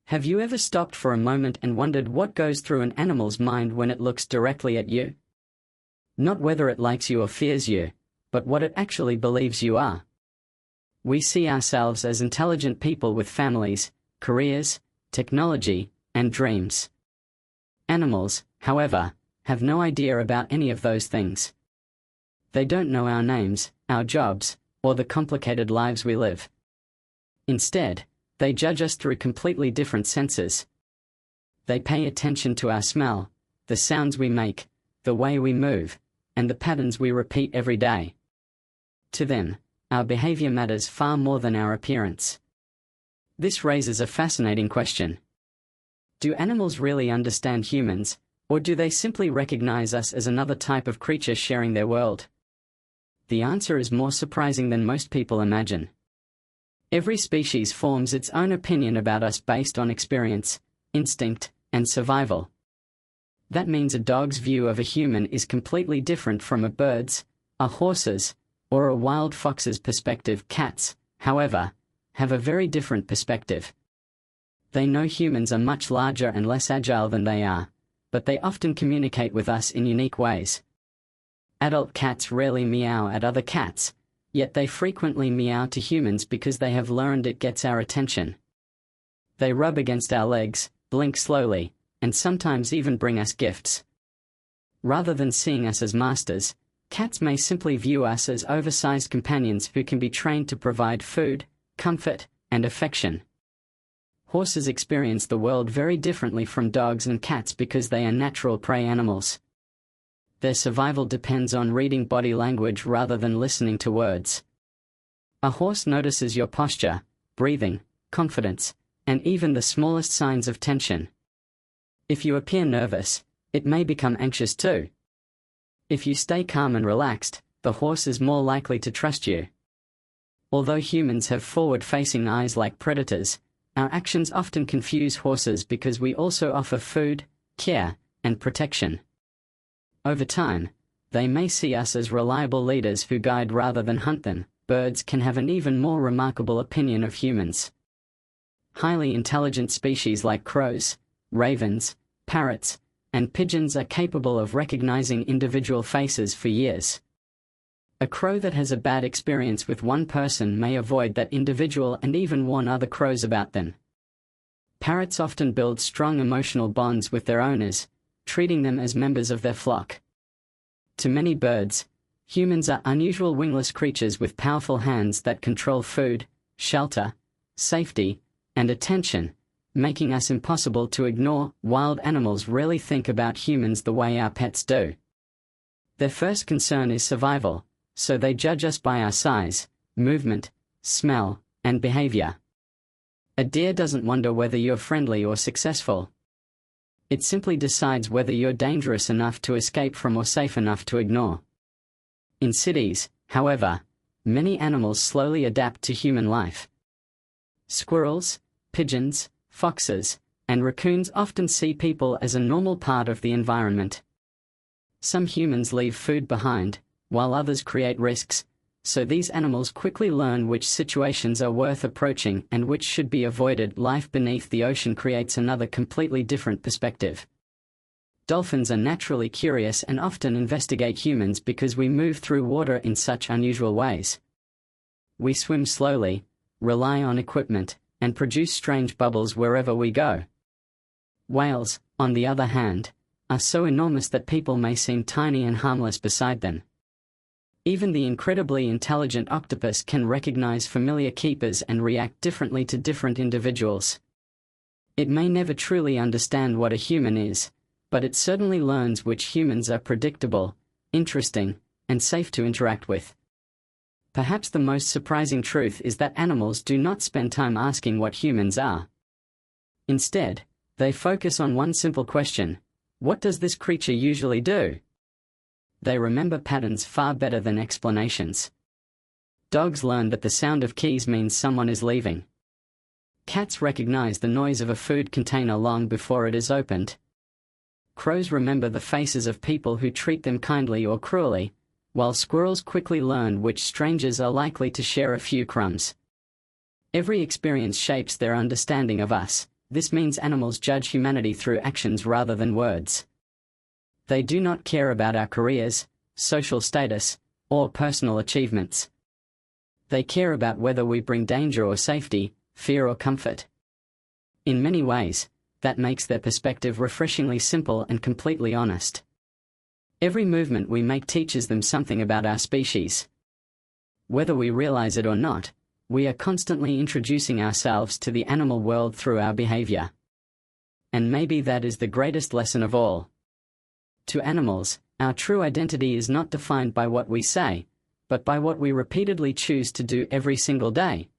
Have you ever stopped for a moment and wondered what goes through an animal's mind when it looks directly at you? Not whether it likes you or fears you, but what it actually believes you are. We see ourselves as intelligent people with families, careers, technology, and dreams. Animals, however, have no idea about any of those things. They don't know our names, our jobs, or the complicated lives we live. Instead, they judge us through completely different senses. They pay attention to our smell, the sounds we make, the way we move, and the patterns we repeat every day. To them, our behavior matters far more than our appearance. This raises a fascinating question. Do animals really understand humans, or do they simply recognize us as another type of creature sharing their world? The answer is more surprising than most people imagine. Every species forms its own opinion about us based on experience, instinct, and survival. That means a dog's view of a human is completely different from a bird's, a horse's, or a wild fox's perspective. Cats, however, have a very different perspective. They know humans are much larger and less agile than they are, but they often communicate with us in unique ways. Adult cats rarely meow at other cats, yet they frequently meow to humans because they have learned it gets our attention. They rub against our legs, blink slowly, and sometimes even bring us gifts. Rather than seeing us as masters, cats may simply view us as oversized companions who can be trained to provide food, comfort, and affection. Horses experience the world very differently from dogs and cats because they are natural prey animals. Their survival depends on reading body language rather than listening to words. A horse notices your posture, breathing, confidence, and even the smallest signs of tension. If you appear nervous, it may become anxious too. If you stay calm and relaxed, the horse is more likely to trust you. Although humans have forward-facing eyes like predators, our actions often confuse horses because we also offer food, care, and protection. Over time, they may see us as reliable leaders who guide rather than hunt them. Birds can have an even more remarkable opinion of humans. Highly intelligent species like crows, ravens, parrots, and pigeons are capable of recognizing individual faces for years. A crow that has a bad experience with one person may avoid that individual and even warn other crows about them. Parrots often build strong emotional bonds with their owners, treating them as members of their flock. To many birds, humans are unusual wingless creatures with powerful hands that control food, shelter, safety, and attention, making us impossible to ignore. Wild animals rarely think about humans the way our pets do. Their first concern is survival, so they judge us by our size, movement, smell, and behavior. A deer doesn't wonder whether you're friendly or successful. It simply decides whether you're dangerous enough to escape from or safe enough to ignore. In cities, however, many animals slowly adapt to human life. Squirrels, pigeons, foxes, and raccoons often see people as a normal part of the environment. Some humans leave food behind, while others create risks, so these animals quickly learn which situations are worth approaching and which should be avoided. Life beneath the ocean creates another completely different perspective. Dolphins are naturally curious and often investigate humans because we move through water in such unusual ways. We swim slowly, rely on equipment, and produce strange bubbles wherever we go. Whales, on the other hand, are so enormous that people may seem tiny and harmless beside them. Even the incredibly intelligent octopus can recognize familiar keepers and react differently to different individuals. It may never truly understand what a human is, but it certainly learns which humans are predictable, interesting, and safe to interact with. Perhaps the most surprising truth is that animals do not spend time asking what humans are. Instead, they focus on one simple question: what does this creature usually do? They remember patterns far better than explanations. Dogs learn that the sound of keys means someone is leaving. Cats recognize the noise of a food container long before it is opened. Crows remember the faces of people who treat them kindly or cruelly, while squirrels quickly learn which strangers are likely to share a few crumbs. Every experience shapes their understanding of us, This means animals judge humanity through actions rather than words. They do not care about our careers, social status, or personal achievements. They care about whether we bring danger or safety, fear or comfort. In many ways, that makes their perspective refreshingly simple and completely honest. Every movement we make teaches them something about our species. Whether we realize it or not, we are constantly introducing ourselves to the animal world through our behavior. And maybe that is the greatest lesson of all. To animals, our true identity is not defined by what we say, but by what we repeatedly choose to do every single day.